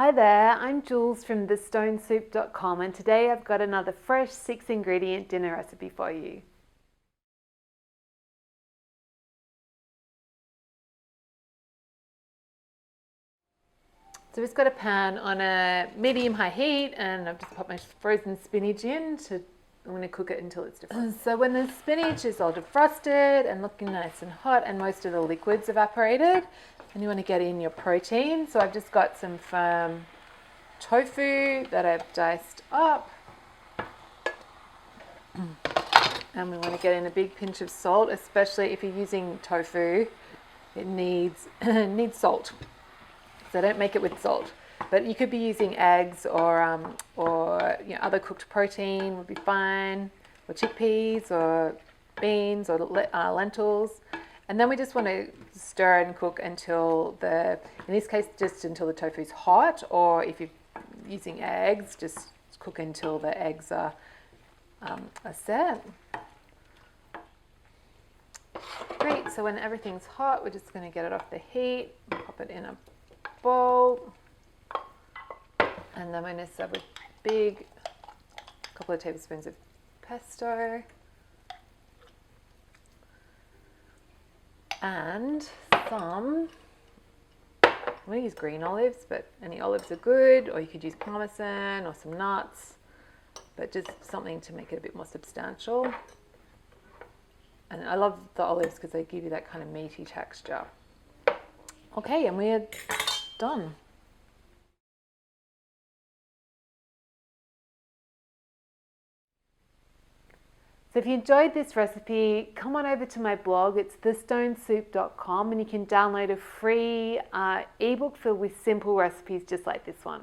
Hi there, I'm Jules from thestonesoup.com and today I've got another fresh 6-ingredient dinner recipe for you. So we've got a pan on a medium-high heat and I've just popped my frozen spinach in. I'm going to cook it until it's defrosted. So when the spinach is all defrosted and looking nice and hot and most of the liquid's evaporated, and you want to get in your protein. So I've just got some firm tofu that I've diced up. And we want to get in a big pinch of salt, especially if you're using tofu. It needs salt. So don't make it with salt. But you could be using eggs or other cooked protein would be fine, or chickpeas or beans or lentils. And then we just want to stir and cook until in this case, just until the tofu's hot, or if you're using eggs, just cook until the eggs are set. Great, so when everything's hot, we're just going to get it off the heat, pop it in a bowl, and then we're going to serve a couple of tablespoons of pesto, and I'm going to use green olives, but any olives are good, or you could use parmesan or some nuts, but just something to make it a bit more substantial. And I love the olives because they give you that kind of meaty texture. Okay, and we're done. So if you enjoyed this recipe, come on over to my blog. It's thestonesoup.com and you can download a free ebook filled with simple recipes just like this one.